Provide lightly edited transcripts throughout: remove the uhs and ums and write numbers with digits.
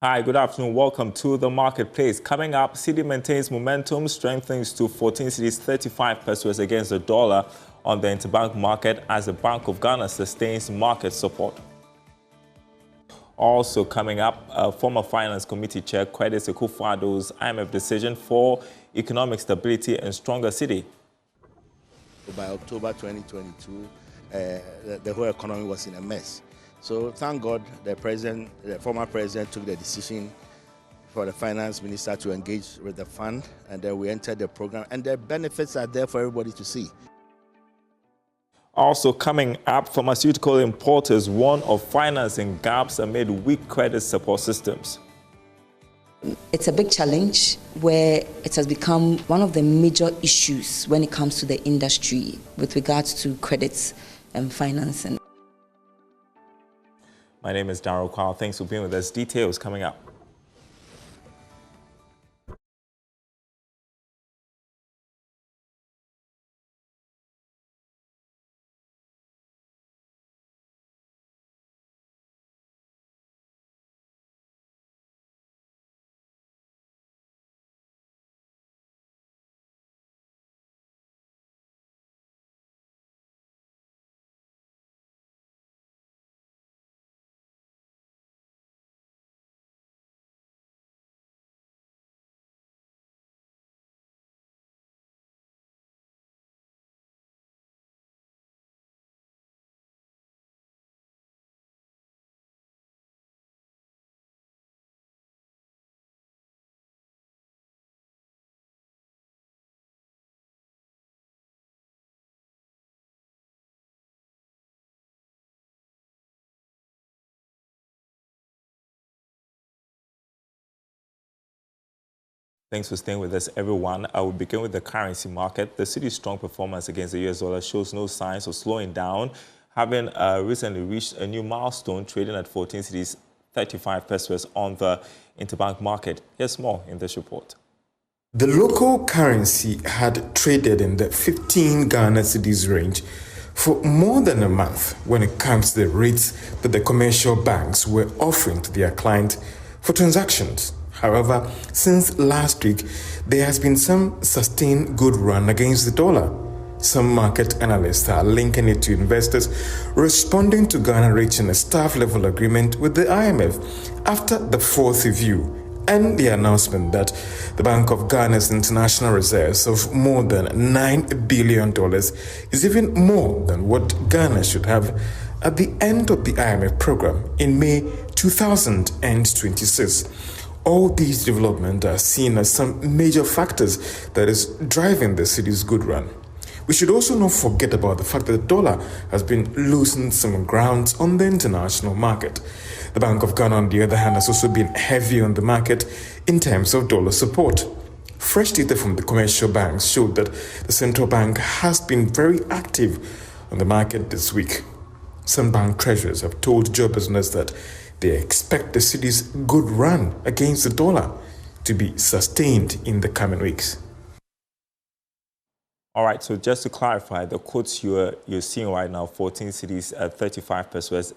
Hi, good afternoon. Welcome to the marketplace. Coming up, cedi maintains momentum, strengthens to 14 cedis 35 pesos against the dollar on the interbank market as the Bank of Ghana sustains market support. Also coming up, former Finance Committee Chair credits Akufo-Addo's IMF decision for economic stability and stronger cedi. By October 2022, the whole economy was in a mess. So thank God the former president took the decision for the finance minister to engage with the fund, and then we entered the program, and the benefits are there for everybody to see. Also coming up, pharmaceutical importers warn of financing gaps amid weak credit support systems. It's a big challenge where it has become one of the major issues when it comes to the industry with regards to credits and financing. My name is Darryl Kwao. Thanks for being with us. Details coming up. Thanks for staying with us, everyone. I will begin with the currency market. The cedi's strong performance against the US dollar shows no signs of slowing down, having recently reached a new milestone, trading at 14 cedis 35 pesos on the interbank market. Here's more in this report. The local currency had traded in the 15 Ghana cedis range for more than a month when it comes to the rates that the commercial banks were offering to their clients for transactions. However, since last week, there has been some sustained good run against the dollar. Some market analysts are linking it to investors responding to Ghana reaching a staff-level agreement with the IMF after the fourth review and the announcement that the Bank of Ghana's international reserves of more than $9 billion is even more than what Ghana should have at the end of the IMF program in May 2026. All these developments are seen as some major factors that is driving the cedi's good run. We should also not forget about the fact that the dollar has been losing some ground on the international market. The Bank of Ghana, on the other hand, has also been heavy on the market in terms of dollar support. Fresh data from the commercial banks showed that the central bank has been very active on the market this week. Some bank treasurers have told Joe Business that they expect the cedi's good run against the dollar to be sustained in the coming weeks. All right, so just to clarify, the quotes you're seeing right now, 14 cedis at 35 pesos,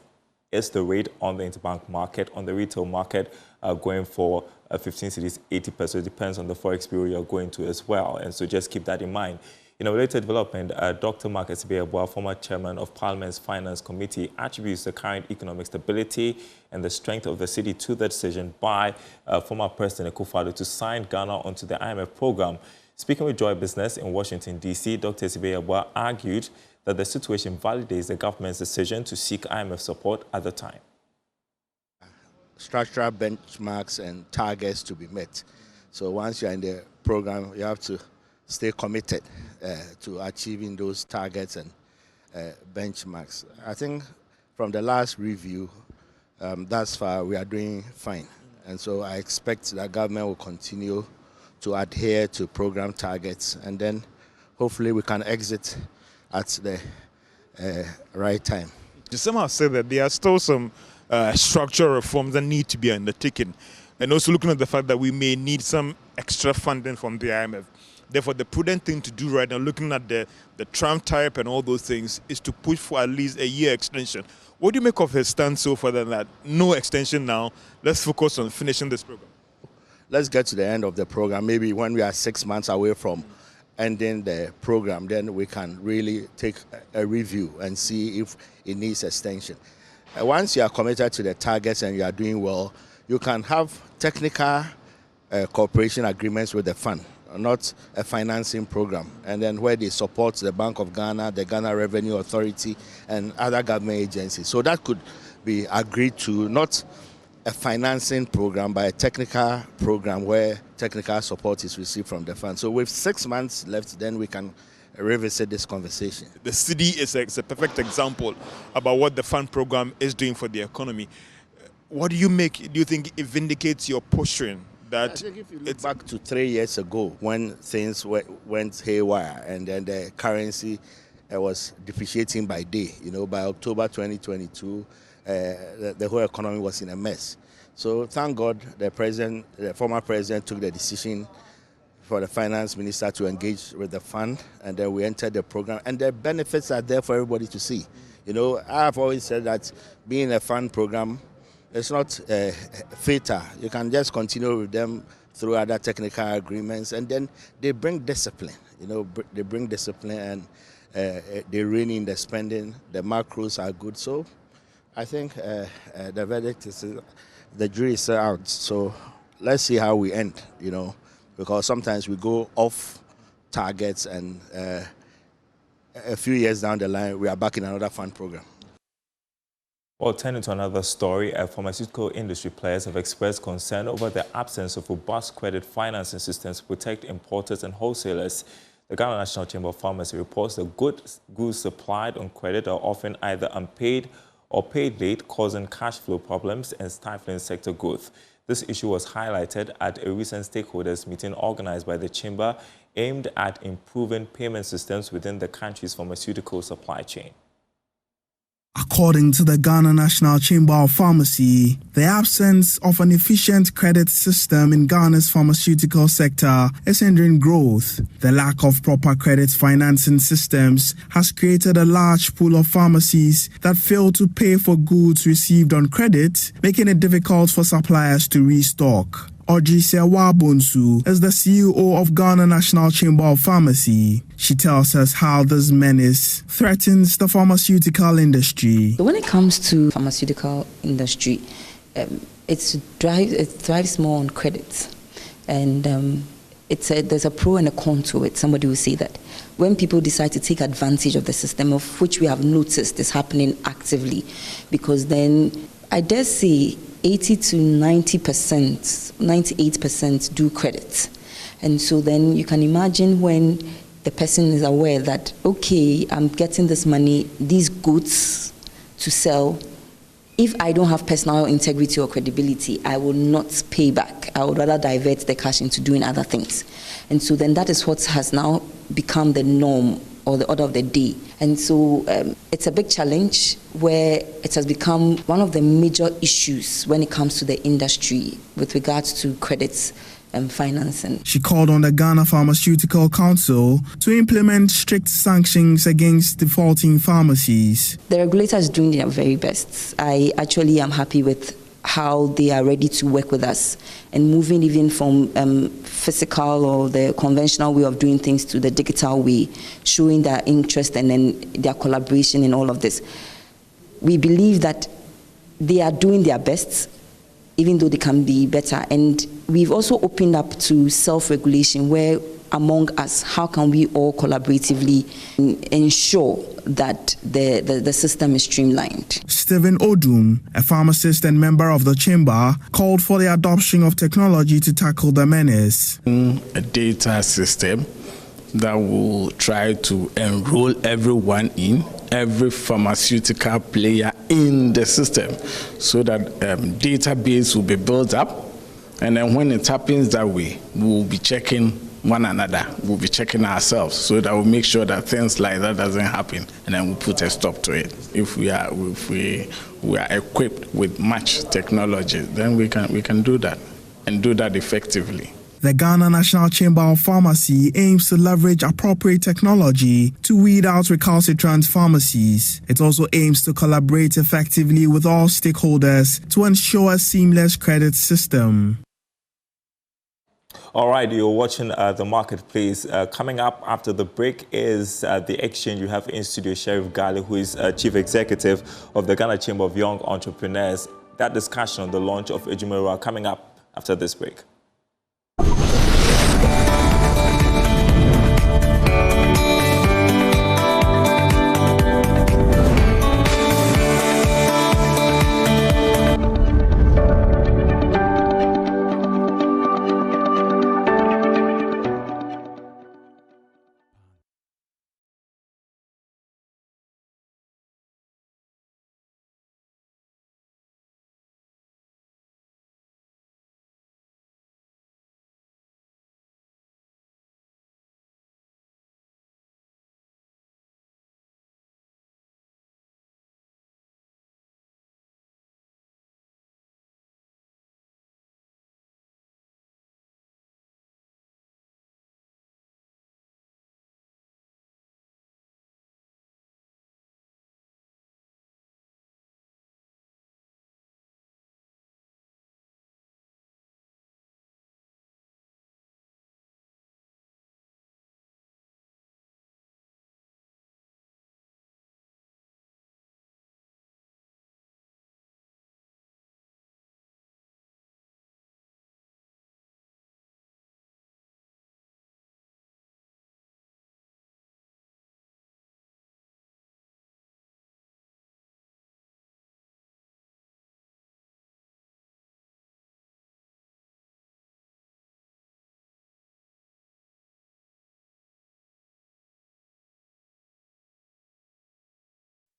is the rate on the interbank market. On the retail market, going for 15 cedis, 80 pesos. It depends on the forex bureau you're going to as well. And so just keep that in mind. In a related development, Dr. Marcus Beabua, former chairman of Parliament's Finance Committee, attributes the current economic stability and the strength of the cedi to the decision by former President Akufo-Addo to sign Ghana onto the IMF program. Speaking with Joy Business in Washington, D.C., Dr. Beabua argued that the situation validates the government's decision to seek IMF support at the time. Structural benchmarks and targets to be met. So once you're in the program, you have to stay committed to achieving those targets and benchmarks. I think from the last review, thus far, we are doing fine. And so I expect that government will continue to adhere to program targets, and then hopefully we can exit at the right time. Some have said that there are still some structural reforms that need to be undertaken, and also looking at the fact that we may need some extra funding from the IMF. Therefore, the prudent thing to do right now, looking at the Trump type and all those things, is to push for at least a year extension. What do you make of his stance so far that no extension now, let's focus on finishing this program? Let's get to the end of the program. Maybe when we are 6 months away from ending the program, then we can really take a review and see if it needs extension. Once you are committed to the targets and you are doing well, you can have technical cooperation agreements with the fund, not a financing program, and then where they support the Bank of Ghana, the Ghana Revenue Authority, and other government agencies. So that could be agreed to, not a financing program, but a technical program where technical support is received from the fund. So with 6 months left, then we can revisit this conversation. The city is a perfect example about what the fund program is doing for the economy. What do you think it vindicates your posturing? That I think if you look back to 3 years ago when things went haywire and then the currency was depreciating by day, by October 2022, the whole economy was in a mess. So thank God the former president took the decision for the finance minister to engage with the fund, and then we entered the program, and the benefits are there for everybody to see. I've always said that being a fund program, it's not fatal. You can just continue with them through other technical agreements, and then they bring discipline. They bring discipline, and they rein in the spending. The macros are good. So I think the verdict is, the jury is out. So let's see how we end, because sometimes we go off targets, and a few years down the line, we are back in another fund program. Well, turning to another story, pharmaceutical industry players have expressed concern over the absence of robust credit financing systems to protect importers and wholesalers. The Ghana National Chamber of Pharmacy reports the goods supplied on credit are often either unpaid or paid late, causing cash flow problems and stifling sector growth. This issue was highlighted at a recent stakeholders meeting organized by the Chamber aimed at improving payment systems within the country's pharmaceutical supply chain. According to the Ghana National Chamber of Pharmacy, the absence of an efficient credit system in Ghana's pharmaceutical sector is hindering growth. The lack of proper credit financing systems has created a large pool of pharmacies that fail to pay for goods received on credit, making it difficult for suppliers to restock. Ojise Wabonsu is the CEO of Ghana National Chamber of Pharmacy. She tells us how this menace threatens the pharmaceutical industry. So when it comes to pharmaceutical industry, it thrives more on credit. And there's a pro and a con to it. Somebody will say that when people decide to take advantage of the system, of which we have noticed is happening actively, because then I dare say 80 to 90%, 98% do credit. And so then you can imagine when the person is aware that, okay, I'm getting this money, these goods to sell. If I don't have personal integrity or credibility, I will not pay back. I would rather divert the cash into doing other things. And so then that is what has now become the norm or the order of the day. And so it's a big challenge where it has become one of the major issues when it comes to the industry with regards to credits and financing. She called on the Ghana Pharmaceutical Council to implement strict sanctions against defaulting pharmacies. The regulator is doing their very best. I actually am happy with how they are ready to work with us and moving even from physical or the conventional way of doing things to the digital way, showing their interest and then their collaboration in all of this. We believe that they are doing their best, even though they can be better. And we've also opened up to self-regulation where among us, how can we all collaboratively ensure that the system is streamlined? Stephen Odum, a pharmacist and member of the chamber, called for the adoption of technology to tackle the menace. A data system that will try to enroll everyone in, every pharmaceutical player in the system, so that database will be built up, and then when it happens that way, we will be checking one another, we'll be checking ourselves, so that we'll make sure that things like that doesn't happen, and then we'll put a stop to it. If we are equipped with much technology, then we can do that, and do that effectively. The Ghana National Chamber of Pharmacy aims to leverage appropriate technology to weed out recalcitrant pharmacies. It also aims to collaborate effectively with all stakeholders to ensure a seamless credit system. All right, you're watching The Marketplace. Coming up after the break is the exchange. You have in studio Sheriff Gali, who is Chief Executive of the Ghana Chamber of Young Entrepreneurs. That discussion on the launch of Adwumawura coming up after this break.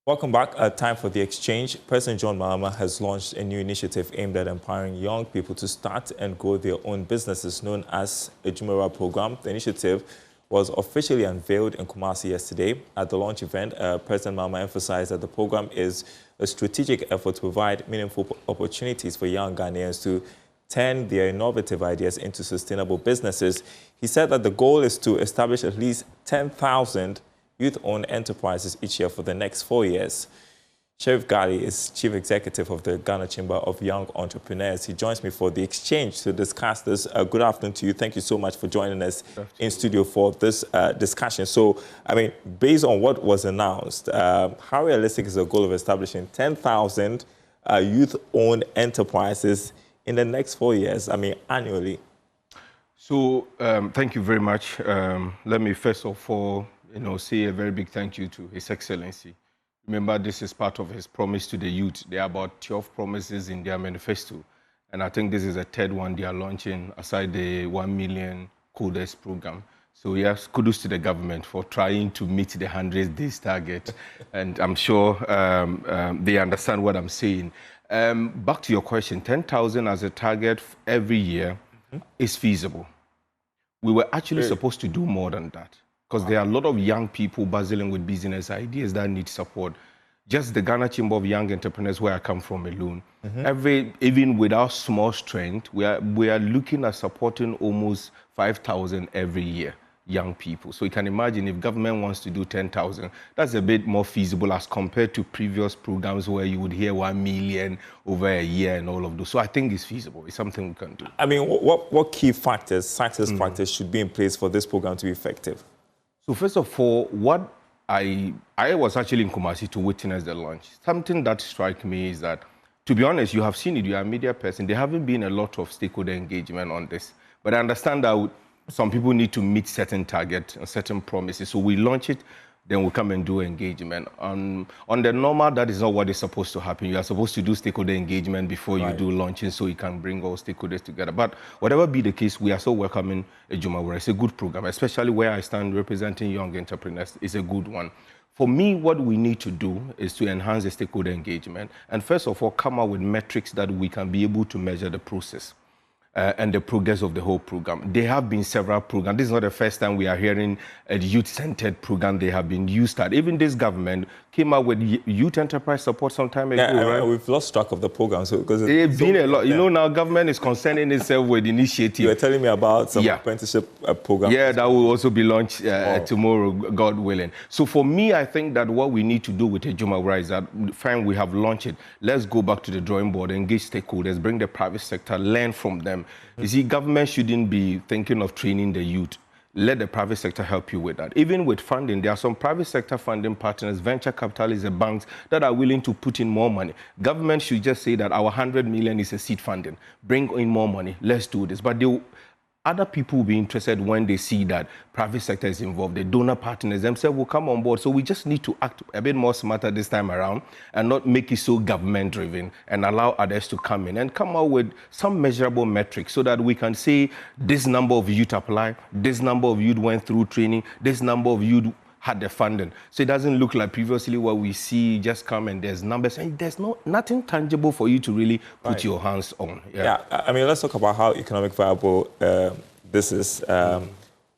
Welcome back. Time for the exchange. President John Mahama has launched a new initiative aimed at empowering young people to start and grow their own businesses known as Adwumawura Program. The initiative was officially unveiled in Kumasi yesterday. At the launch event, President Mahama emphasized that the program is a strategic effort to provide meaningful opportunities for young Ghanaians to turn their innovative ideas into sustainable businesses. He said that the goal is to establish at least 10,000 youth-owned enterprises each year for the next 4 years. Sheriff Gali is Chief Executive of the Ghana Chamber of Young Entrepreneurs. He joins me for the exchange to discuss this. Good afternoon to you. Thank you so much for joining us in studio for this discussion. So, I mean, based on what was announced, how realistic is the goal of establishing 10,000 youth-owned enterprises in the next 4 years, I mean, annually? So, thank you very much. Let me first of all, say a very big thank you to His Excellency. Remember, this is part of his promise to the youth. There are about 12 promises in their manifesto. And I think this is the third one they are launching aside the 1 million coders program. So yes, kudos to the government for trying to meet the 100 days target. And I'm sure they understand what I'm saying. Back to your question, 10,000 as a target every year is feasible. We were actually supposed to do more than that, because there are a lot of young people bustling with business ideas that need support. Just the Ghana Chamber of Young Entrepreneurs, where I come from alone, even with our small strength, we are looking at supporting almost 5,000 every year, young people. So you can imagine if government wants to do 10,000, that's a bit more feasible as compared to previous programs where you would hear 1 million over a year and all of those. So I think it's feasible. It's something we can do. I mean, what key factors should be in place for this program to be effective? So first of all, what I was actually in Kumasi to witness the launch. Something that struck me is that, to be honest, you have seen it, you are a media person, there haven't been a lot of stakeholder engagement on this. But I understand that some people need to meet certain targets and certain promises. So we launch it, then we come and do engagement. On the normal, that is not what is supposed to happen. You are supposed to do stakeholder engagement before you do launching so you can bring all stakeholders together. But whatever be the case, we are so welcoming Adwumawura. It's a good program, especially where I stand representing young entrepreneurs. It's a good one. For me, what we need to do is to enhance the stakeholder engagement and first of all, come up with metrics that we can be able to measure the process. and the progress of the whole program. There have been several programs. This is not the first time we are hearing a youth-centered program they have been used at. Even this government came out with youth enterprise support some time ago, right? We've lost track of the program. So, because it's been a lot. You know, now government is concerning itself with initiative. You were telling me about some apprenticeship program. Yeah, that will also be launched tomorrow, God willing. So for me, I think that what we need to do with Adwumawura is that, fine, we have launched it. Let's go back to the drawing board, engage stakeholders, bring the private sector, learn from them. You see, government shouldn't be thinking of training the youth. Let the private sector help you with that. Even with funding, there are some private sector funding partners, venture capitalists, banks that are willing to put in more money. Government should just say that our 100 million is a seed funding. Bring in more money. Let's do this. But other people will be interested when they see that private sector is involved. The donor partners themselves will come on board. So we just need to act a bit more smarter this time around and not make it so government-driven and allow others to come in and come out with some measurable metrics so that we can say this number of youth apply, this number of youth went through training, this number of youth had the funding. So it doesn't look like previously what we see just come and there's numbers and there's nothing tangible for you to really put your hands on. Yeah, I mean, let's talk about how economic viable this is.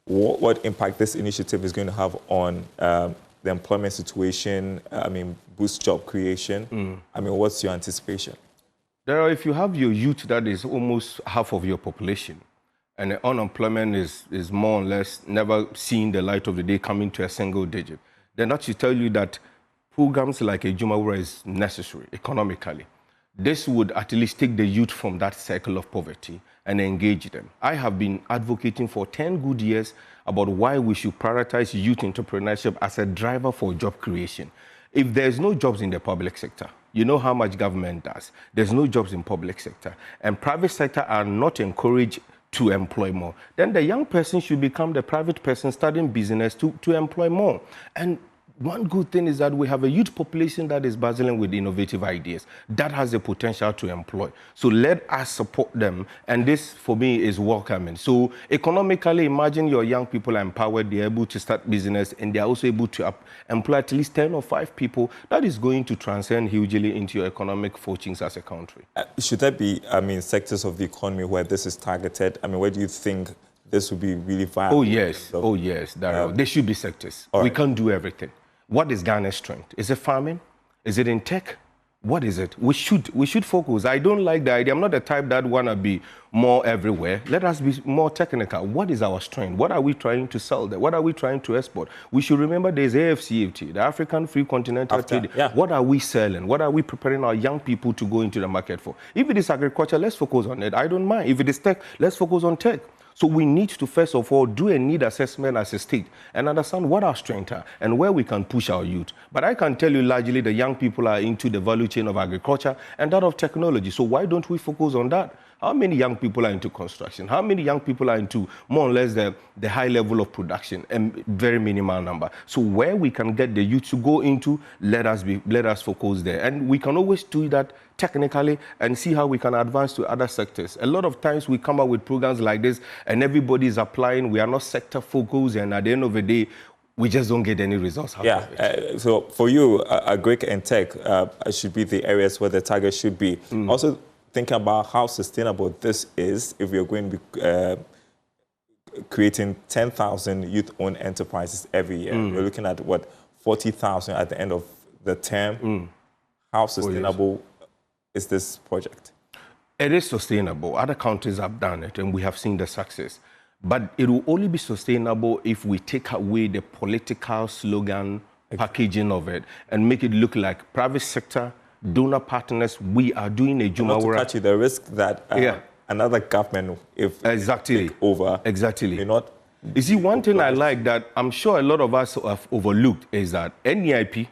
What impact this initiative is going to have on the employment situation, I mean, boost job creation. I mean, what's your anticipation? If you have your youth that is almost half of your population, and the unemployment is more or less never seeing the light of the day coming to a single digit, then that should tell you that programs like Adwumawura is necessary economically. This would at least take the youth from that cycle of poverty and engage them. I have been advocating for 10 good years about why we should prioritize youth entrepreneurship as a driver for job creation. If there's no jobs in the public sector, you know how much government does. There's no jobs in public sector, and private sector are not encouraged to employ more. Then the young person should become the private person starting business to employ more. And one good thing is that we have a youth population that is bustling with innovative ideas that has the potential to employ. So let us support them. And this, for me, is welcoming. So economically, imagine your young people are empowered, they're able to start business, and they're also able to employ at least 10 or 5 people. That is going to transcend hugely into your economic fortunes as a country. Should there be, I mean, sectors of the economy where this is targeted? I mean, where do you think this would be really viable? Oh, yes. There should be sectors. We can't do everything. What is Ghana's strength? Is it farming? Is it in tech? What is it? We should focus. I don't like the idea. I'm not the type that want to be more everywhere. Let us be more technical. What is our strength? What are we trying to sell there? What are we trying to export? We should remember there's AFCFT, the African Free Continental Trade. What are we selling? What are we preparing our young people to go into the market for? If it is agriculture, let's focus on it. I don't mind. If it is tech, let's focus on tech. So we need to, first of all, do a need assessment as a state and understand what our strengths are and where we can push our youth. But I can tell you largely the young people are into the value chain of agriculture and that of technology. So why don't we focus on that? How many young people are into construction? How many young people are into more or less the high level of production and very minimal number? So where we can get the youth to go into, let us focus there. And we can always do that technically and see how we can advance to other sectors. A lot of times we come up with programs like this and everybody is applying. We are not sector focused, and at the end of the day, we just don't get any results out of it. So for you, agric and tech should be the areas where the target should be. Also, thinking about how sustainable this is if we're going to be creating 10,000 youth-owned enterprises every year. We're looking at, 40,000 at the end of the term. How sustainable is this project? It is sustainable. Other countries have done it, and we have seen the success. But it will only be sustainable if we take away the political slogan packaging of it and make it look like private sector, donor partners, we are doing Adwumawura. Not to catch you, the risk that another government, if take over, may not. You see, one thing I like that I'm sure a lot of us have overlooked is that NEIP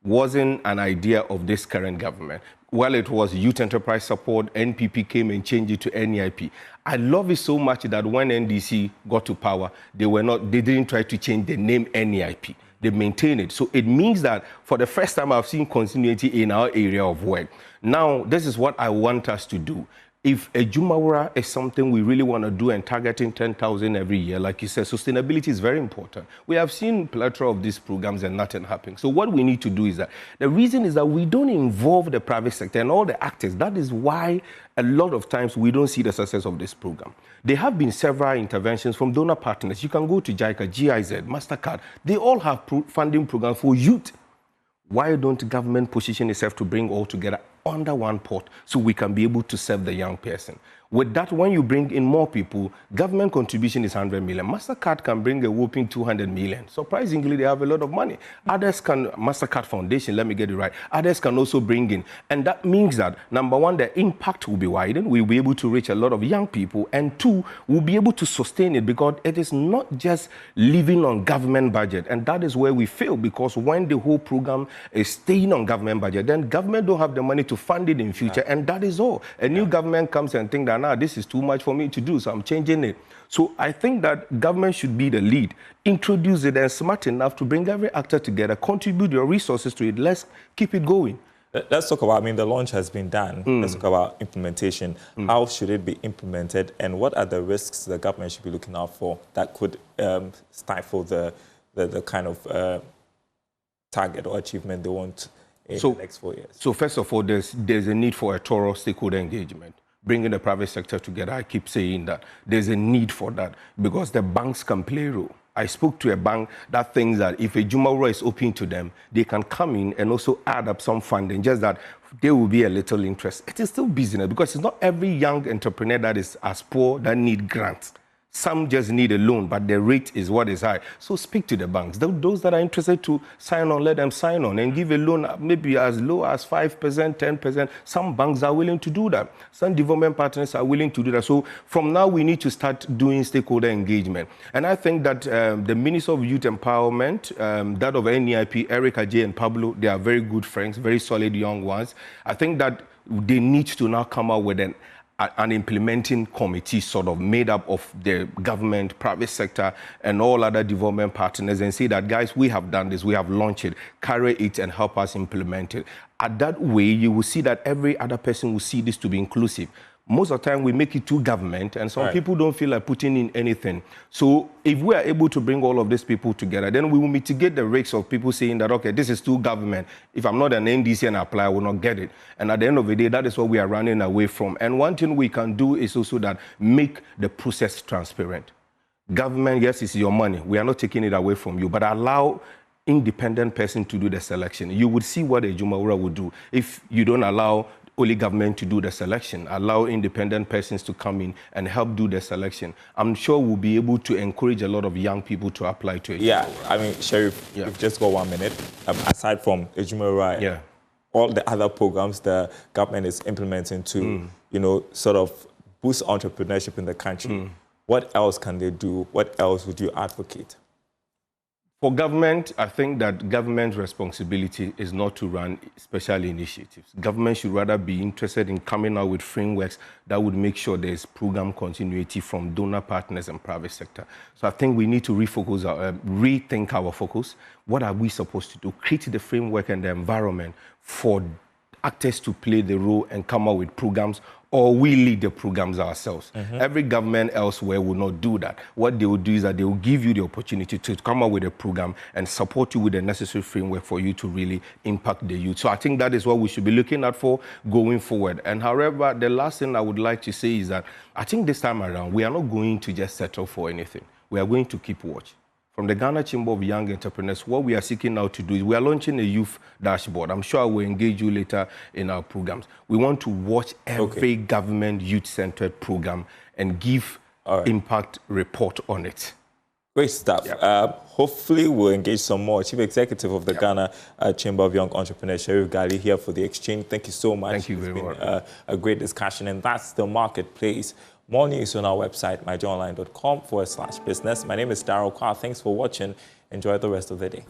wasn't an idea of this current government. Well, it was Youth Enterprise Support, NPP came and changed it to NEIP. I love it so much that when NDC got to power, they didn't try to change the name NEIP. They maintain it. So it means that for the first time, I've seen continuity in our area of work. Now, this is what I want us to do. if Adwumawura is something we really want to do and targeting 10,000 every year, like you said, sustainability is very important. We have seen plethora of these programs and nothing happening. So what we need to do is that, the reason is that we don't involve the private sector and all the actors. That is why a lot of times we don't see the success of this program. There have been several interventions from donor partners. You can go to JICA, GIZ, MasterCard. They all have funding programs for youth. Why don't government position itself to bring all together under one pot so we can be able to serve the young person? With that, when you bring in more people, government contribution is 100 million. MasterCard can bring a whopping 200 million. Surprisingly, they have a lot of money. Others can, MasterCard Foundation, let me get it right, others can also bring in. And that means that, number one, the impact will be widened. We'll be able to reach a lot of young people. And two, we'll be able to sustain it because it is not just living on government budget. And that is where we fail, because when the whole program is staying on government budget, then government don't have the money to fund it in future. And that is all. A new government comes and thinks that, this is too much for me to do, so I'm changing it. So I think that government should be the lead, introduce it, and smart enough to bring every actor together, contribute your resources to it. Let's keep it going. Let's talk about, the launch has been done. Let's talk about implementation. How should it be implemented, and what are the risks the government should be looking out for that could stifle the kind of target or achievement they want in the next 4 years? So first of all, there's a need for a thorough stakeholder engagement. Bringing the private sector together, I keep saying that. There's a need for that because the banks can play a role. I spoke to a bank that thinks that if Adwumawura is open to them, they can come in and also add up some funding, just that there will be a little interest. It is still business because it's not every young entrepreneur that is as poor that need grants. Some just need a loan, but the rate is what is high. So speak to the banks. Those that are interested to sign on, let them sign on and give a loan maybe as low as 5%, 10%. Some banks are willing to do that. Some development partners are willing to do that. So from now, we need to start doing stakeholder engagement. And I think that the Minister of Youth Empowerment, that of NEIP, Eric Ajay and Pablo, they are very good friends, very solid young ones. I think that they need to now come out with an implementing committee sort of made up of the government, private sector, and all other development partners and say that, guys, we have done this, we have launched it, carry it and help us implement it. At that way, you will see that every other person will see this to be inclusive. Most of the time, we make it too government, and some people don't feel like putting in anything. So if we are able to bring all of these people together, then we will mitigate the risks of people saying that, okay, this is too government. If I'm not an NDC and I apply, I will not get it. And at the end of the day, that is what we are running away from. And one thing we can do is also that make the process transparent. Government, yes, it's your money. We are not taking it away from you, but allow independent person to do the selection. You would see what Adwumawura would do if you don't allow only government to do the selection, allow independent persons to come in and help do the selection. I'm sure we'll be able to encourage a lot of young people to apply to it. Yeah, Sheriff, you've just got 1 minute. Aside from Adwumawura, all the other programs the government is implementing to, sort of boost entrepreneurship in the country, what else can they do? What else would you advocate? For government, I think that government responsibility is not to run special initiatives. Government should rather be interested in coming out with frameworks that would make sure there's program continuity from donor partners and private sector. So I think we need to rethink our focus. What are we supposed to do? Create the framework and the environment for actors to play the role and come out with programs, or we lead the programs ourselves. Every government elsewhere will not do that. What they will do is that they will give you the opportunity to come up with a program and support you with the necessary framework for you to really impact the youth. So I think that is what we should be looking at for going forward. And however, the last thing I would like to say is that I think this time around, we are not going to just settle for anything. We are going to keep watch. From the Ghana Chamber of Young Entrepreneurs, what we are seeking now to do is we are launching a youth dashboard. I'm sure I will engage you later in our programs. We want to watch every government youth-centered program and give impact report on it. Great stuff. Hopefully we'll engage some more. Chief Executive of the Ghana Chamber of Young Entrepreneurs, Sheriff Gali, here for the exchange. Thank you so much. Thank you very much. A great discussion, and that's the marketplace. More news on our website, myjoyonline.com/business. My name is Darryl Kwa. Thanks for watching. Enjoy the rest of the day.